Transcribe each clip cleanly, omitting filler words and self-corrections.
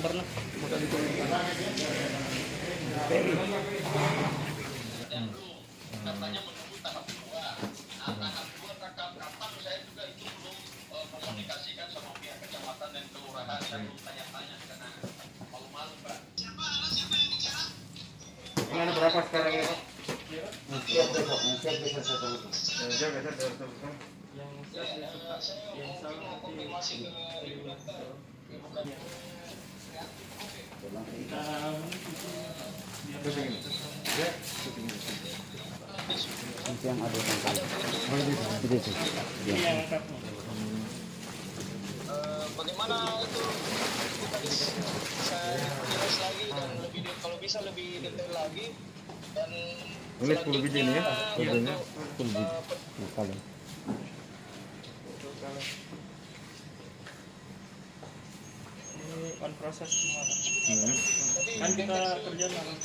pernah. Katanya menunggu tahap 2. Tahap 2 kapan saya juga itu belum komunikasikan sama pihak kecamatan dan kelurahan. Saya belum tanya-tanya karena malu-malu, Pak. Siapa yang bicara? Ini ada berapa sekarang ini, Pak? Siap besok bisa satu. Yang konfirmasi ke Yang ada bagaimana itu kita bisa jelas lagi dan lebih kalau bisa lebih detail lagi dan ini 10 biji ini ya, fotonya 10 biji. kali. Ini on proses gimana? Kan kita kerja dalam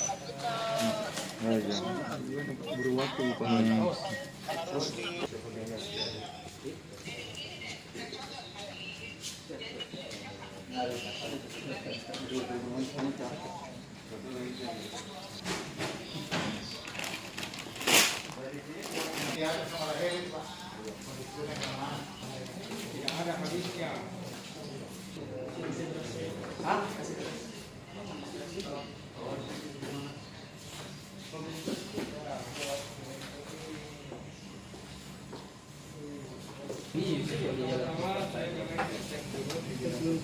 Buru waktu harus di ada habisnya.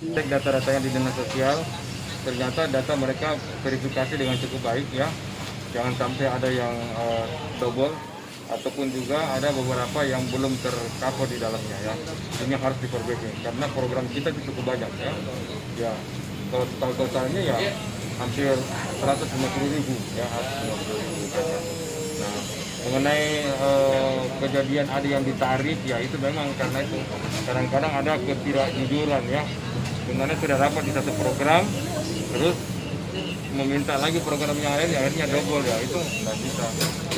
Cek data-data yang di dinas sosial, ternyata data mereka verifikasi dengan cukup baik ya. Jangan sampai ada yang double ataupun juga ada beberapa yang belum tercover di dalamnya ya. Ini harus diperbaiki karena program kita itu cukup banyak ya. Ya, kalau totalnya ya hampir 150.000 ya, 150.000 data. Nah, mengenai kejadian ada yang ditarik ya itu memang karena itu kadang-kadang ada ketidakjujuran ya. Sebenarnya sudah dapat di satu program terus meminta lagi program yang lain ya, akhirnya double ya, itu nggak bisa.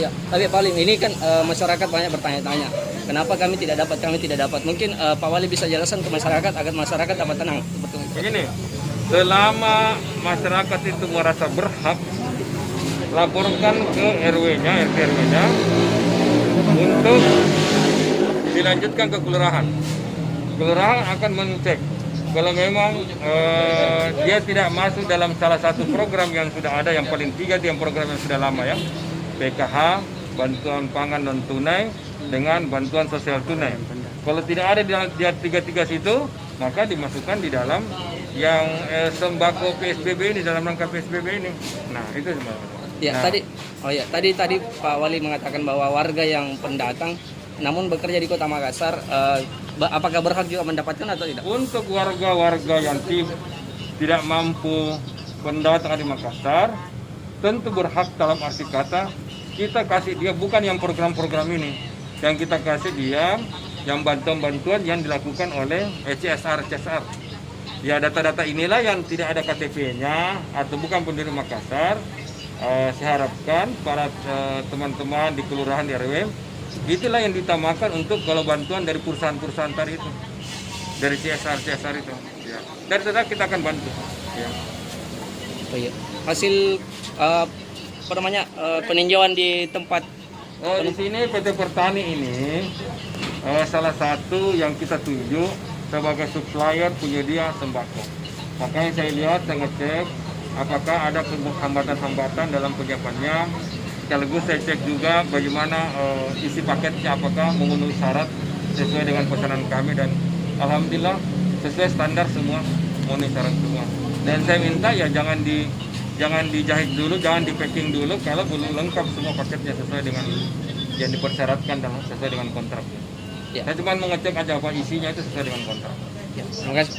Ya, tapi paling ini kan masyarakat banyak bertanya-tanya. Kenapa kami tidak dapat? Mungkin Pak Wali bisa jelaskan ke masyarakat agar masyarakat dapat tenang. Betul. Begini, selama masyarakat itu merasa berhak, laporkan ke RW-nya, RT-RW-nya untuk dilanjutkan ke kelurahan. Kelurahan akan mengecek kalau memang dia tidak masuk dalam salah satu program yang sudah ada, yang paling 3 itu yang program yang sudah lama ya, PKH, bantuan pangan non tunai dengan bantuan sosial tunai. Kalau tidak ada di dalam 3 situ, maka dimasukkan di dalam yang sembako PSBB ini, dalam rangka PSBB ini. Nah itu sebenarnya. Ya, nah, tadi Pak Wali mengatakan bahwa warga yang pendatang namun bekerja di Kota Makassar, apakah berhak juga mendapatkan atau tidak? Untuk warga-warga yang tidak mampu pendatang di Makassar, tentu berhak dalam arti kata kita kasih dia bukan yang program-program ini, yang kita kasih dia yang bantuan-bantuan yang dilakukan oleh CSR. Ya, data-data inilah yang tidak ada KTP-nya atau bukan penduduk Makassar. Saya harapkan para teman-teman di kelurahan di RW itulah yang ditamakan untuk kalau bantuan dari perusahaan-perusahaan tadi itu, dari CSR itu. Ya. Dari tetap kita akan bantu. Ya. Oh, iya. Hasil peninjauan di tempat. Di sini PT Pertani ini salah satu yang kita tunjuk sebagai supplier penyedia sembako. Makanya saya lihat, saya ngecek apakah ada hambatan-hambatan dalam penyiapannya. Sekaligus saya cek juga bagaimana isi paketnya, apakah memenuhi syarat sesuai dengan pesanan kami, dan alhamdulillah sesuai standar semua, memenuhi syarat semua. Dan saya minta ya jangan dijahit dulu, jangan di packing dulu kalau belum lengkap semua paketnya sesuai dengan yang dipersyaratkan dan sesuai dengan kontrak. Ya. Saya cuma mengecek aja apa isinya itu sesuai dengan kontrak. Ya, terima kasih.